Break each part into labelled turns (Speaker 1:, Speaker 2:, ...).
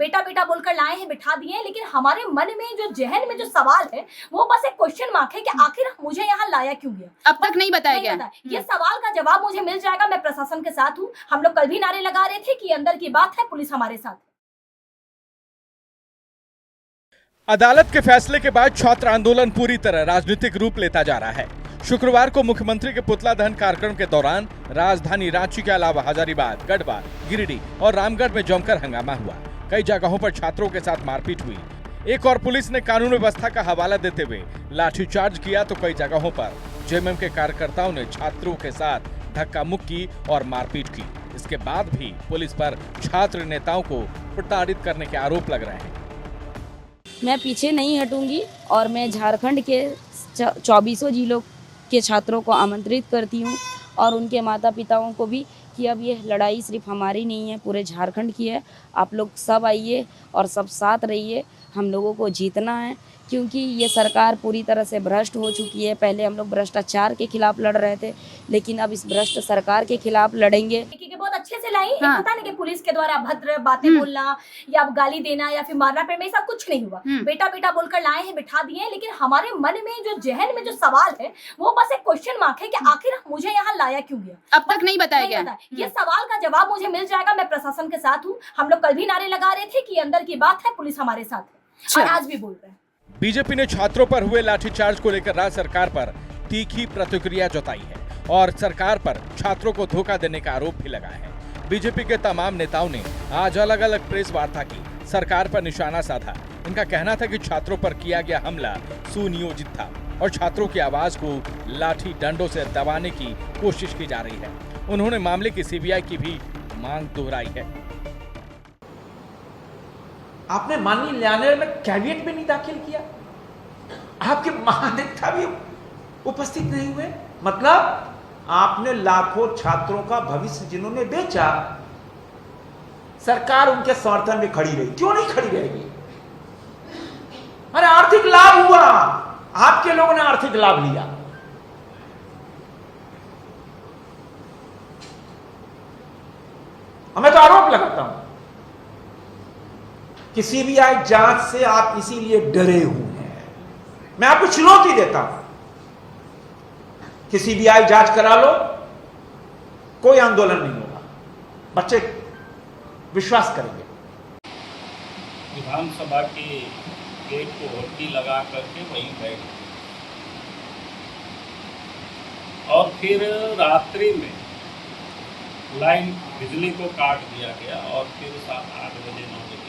Speaker 1: बेटा बेटा बोलकर लाए हैं, बिठा दिए हैं, लेकिन हमारे मन में जो जहन में जो सवाल है वो बस एक क्वेश्चन मार्क है कि आखिर मुझे यहाँ लाया क्यों गया,
Speaker 2: अब तक नहीं बताया गया।
Speaker 1: ये सवाल का जवाब मुझे मिल जाएगा। मैं प्रशासन के साथ हूँ। हम लोग कल भी नारे लगा रहे थे कि अंदर की बात है, पुलिस हमारे साथ है।
Speaker 3: अदालत के फैसले के बाद छात्र आंदोलन पूरी तरह राजनीतिक रूप लेता जा रहा है। शुक्रवार को मुख्यमंत्री के पुतला दहन कार्यक्रम के दौरान राजधानी रांची के अलावा हजारीबाग, गढ़वा, गिरिडीह और रामगढ़ में जमकर हंगामा हुआ। कई जगहों पर छात्रों के साथ मारपीट हुई। एक और पुलिस ने कानून व्यवस्था का हवाला देते हुए लाठीचार्ज किया तो कई जगहों पर जेएमएम के कार्यकर्ताओं ने छात्रों के साथ धक्का मुक्की और मारपीट की। इसके बाद भी पुलिस पर छात्र नेताओं को प्रताड़ित करने के आरोप लग रहे हैं।
Speaker 4: मैं पीछे नहीं हटूंगी और मैं झारखंड के 24 जिलों के छात्रों को आमंत्रित करती हूं और उनके माता पिताओं को भी कि अब ये लड़ाई सिर्फ हमारी नहीं है, पूरे झारखंड की है। आप लोग सब आइए और सब साथ रहिए। हम लोगों को जीतना है क्योंकि ये सरकार पूरी तरह से भ्रष्ट हो चुकी है। पहले हम लोग भ्रष्टाचार के खिलाफ लड़ रहे थे, लेकिन अब इस भ्रष्ट सरकार के खिलाफ लड़ेंगे।
Speaker 1: बहुत अच्छे से लाई।
Speaker 2: हाँ।
Speaker 1: पता नहीं कि पुलिस के द्वारा अभद्र बातें बोलना या गाली देना या फिर मारना पड़ना, ऐसा कुछ नहीं हुआ। बेटा बेटा बोलकर लाए हैं, बिठा दिए हैं, लेकिन हमारे मन में जो जहन में जो सवाल है वो बस एक क्वेश्चन मार्क है कि आखिर मुझे यहाँ लाया क्यों गया,
Speaker 2: अब तक नहीं बताया गया।
Speaker 1: ये सवाल का जवाब मुझे मिल जाएगा। मैं प्रशासन के साथ हूँ। हम लोग कल भी नारे लगा रहे थे कि अंदर की बात है, पुलिस हमारे साथ है, और आज भी बोल रहे हैं।
Speaker 3: बीजेपी ने छात्रों पर हुए लाठीचार्ज को लेकर राज्य सरकार पर तीखी प्रतिक्रिया जताई है और सरकार पर छात्रों को धोखा देने का आरोप भी लगाया है। बीजेपी के तमाम नेताओं ने आज अलग अलग प्रेस वार्ता की, सरकार पर निशाना साधा। इनका कहना था कि छात्रों पर किया गया हमला सुनियोजित था और छात्रों की आवाज को लाठी डंडों से दबाने की कोशिश की जा रही है। उन्होंने मामले की सीबीआई की भी मांग दोहराई है।
Speaker 5: आपने माननीय न्यायालय में कैविएट भी नहीं दाखिल किया, आपके महाधिवक्ता भी उपस्थित नहीं हुए। मतलब आपने लाखों छात्रों का भविष्य जिन्होंने बेचा, सरकार उनके समर्थन में खड़ी रही। क्यों नहीं खड़ी रहेगी? अरे आर्थिक लाभ हुआ, आपके लोगों ने आर्थिक लाभ लिया। मैं तो आरोप लगाता हूं कि सीबीआई जांच से आप इसीलिए डरे हुए हैं। मैं आपको चुनौती देता हूं कि सीबीआई जांच करा लो, कोई आंदोलन नहीं होगा, बच्चे विश्वास करेंगे।
Speaker 6: विधानसभा के गेट को होटी लगा करके वहीं बैठ और फिर रात्रि में लाइन बिजली को काट दिया गया और फिर 7-8 बजे 9 बजे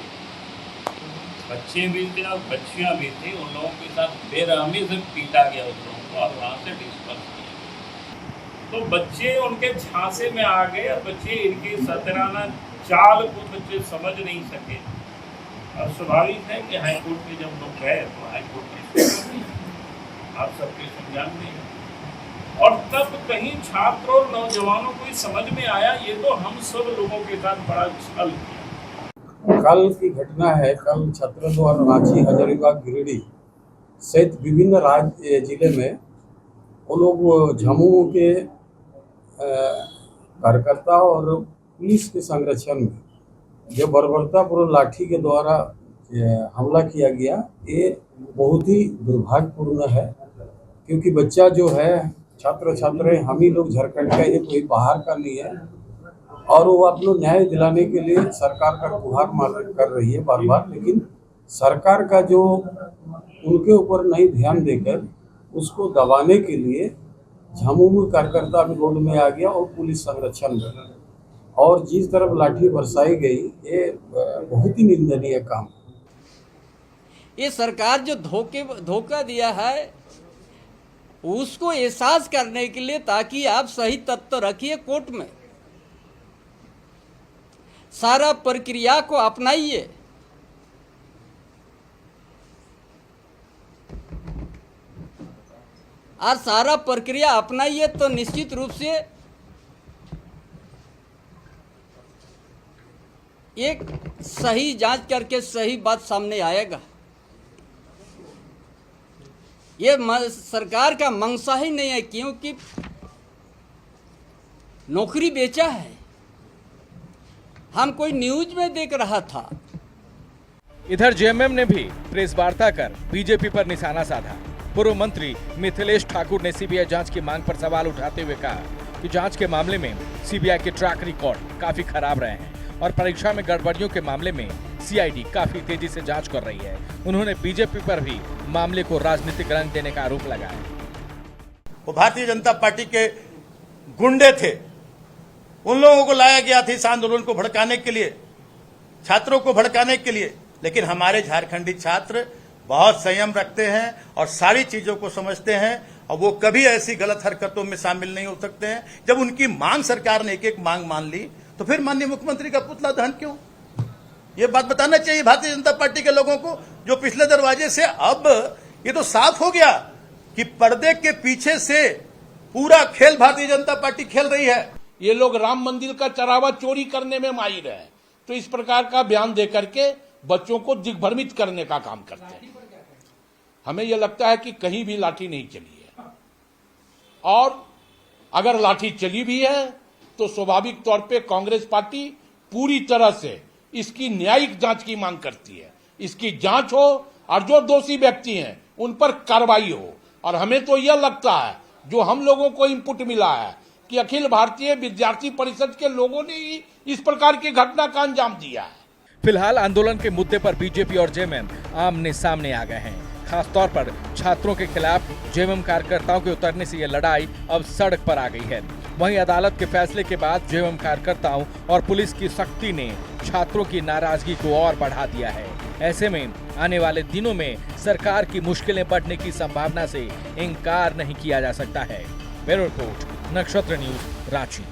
Speaker 6: बच्चे भी थे और बच्चियां भी थी, उन लोगों के साथ बेरहमी से पीटा गया उन लोगों को और वहाँ से डिस्पर्स किया। तो बच्चे उनके झांसे में आ गए और बच्चे इनकी सतराना चाल को बच्चे समझ नहीं सके। और स्वाभाविक है कि हाईकोर्ट में जब लोग गए तो हाईकोर्ट ने आप सबके संज्ञान में, और तब कहीं छात्र और नौजवानों को समझ में आया ये तो हम सब लोगों के साथ बड़ा छल किया।
Speaker 7: कल की घटना है। कल छात्रों द्वारा रांची, हजारीबाग, गिरिडीह सहित विभिन्न राज्य जिले में वो लोग झामुमो के कार्यकर्ता और पुलिस के संरक्षण में जो बर्बरतापूर्ण लाठी के द्वारा हमला किया गया, ये बहुत ही दुर्भाग्यपूर्ण है। क्योंकि बच्चा जो है, छात्र छात्राएं हम ही लोग झारखंड का, ये कोई बाहर का नहीं है। और वो अपना न्याय दिलाने के लिए सरकार का गुहार कर रही है बार बार, लेकिन सरकार का जो उनके ऊपर नहीं ध्यान देकर उसको दबाने के लिए झामुमो कार्यकर्ता भी रोड में आ गया और पुलिस संरक्षण में, और जिस तरफ लाठी बरसाई गई, ये बहुत ही निंदनीय काम।
Speaker 8: ये सरकार जो धोखा दिया है उसको एहसास करने के लिए, ताकि आप सही तथ्य रखिए कोर्ट में, सारा प्रक्रिया को अपनाइए। और सारा प्रक्रिया अपनाइए तो निश्चित रूप से एक सही जांच करके सही बात सामने आएगा। ये सरकार का मंशा ही नहीं है, क्योंकि नौकरी बेचा है। हम कोई न्यूज में देख रहा था
Speaker 3: इधर जेएमएम ने भी प्रेस वार्ता कर बीजेपी पर निशाना साधा। पूर्व मंत्री मिथिलेश ठाकुर ने सीबीआई जांच की मांग पर सवाल उठाते हुए कहा कि जांच के मामले में सीबीआई के ट्रैक रिकॉर्ड काफी खराब रहे हैं और परीक्षा में गड़बड़ियों के मामले में सीआईडी काफी तेजी से जांच कर रही है। उन्होंने बीजेपी पर भी मामले को राजनीतिक रंग देने का आरोप लगाया।
Speaker 9: वो भारतीय जनता पार्टी के गुंडे थे, उन लोगों को लाया गया था इस आंदोलन को भड़काने के लिए, छात्रों को भड़काने के लिए। लेकिन हमारे झारखंडी छात्र बहुत संयम रखते हैं और सारी चीजों को समझते हैं और वो कभी ऐसी गलत हरकतों में शामिल नहीं हो सकते हैं। जब उनकी मांग सरकार ने एक एक मांग मान ली तो फिर माननीय मुख्यमंत्री का पुतला दहन क्यों? ये बात बताना चाहिए भारतीय जनता पार्टी के लोगों को, जो पिछले दरवाजे से अब ये तो साफ हो गया कि पर्दे के पीछे से पूरा खेल भारतीय जनता पार्टी खेल रही है।
Speaker 10: ये लोग राम मंदिर का चरावा चोरी करने में माहिर है, तो इस प्रकार का बयान देकर के बच्चों को दिग्भ्रमित करने का काम करते हैं। हमें यह लगता है कि कहीं भी लाठी नहीं चली है, और अगर लाठी चली भी है तो स्वाभाविक तौर पे कांग्रेस पार्टी पूरी तरह से इसकी न्यायिक जांच की मांग करती है। इसकी जांच हो और जो दोषी व्यक्ति हैं उन पर कार्रवाई हो। और हमें तो यह लगता है, जो हम लोगों को इनपुट मिला है, कि अखिल भारतीय विद्यार्थी परिषद के लोगों ने ही इस प्रकार की घटना का अंजाम दिया है।
Speaker 3: फिलहाल आंदोलन के मुद्दे पर बीजेपी और जेएमएम आमने सामने आ गए हैं। खासतौर पर छात्रों के खिलाफ जेएमएम कार्यकर्ताओं के उतरने से यह लड़ाई अब सड़क पर आ गई है। वहीं अदालत के फैसले के बाद जेएमएम कार्यकर्ताओं और पुलिस की सख्ती ने छात्रों की नाराजगी को और बढ़ा दिया है। ऐसे में आने वाले दिनों में सरकार की मुश्किलें बढ़ने की संभावना से इनकार नहीं किया जा सकता है। ब्यूरो रिपोर्ट, नक्षत्र न्यूज, रांची।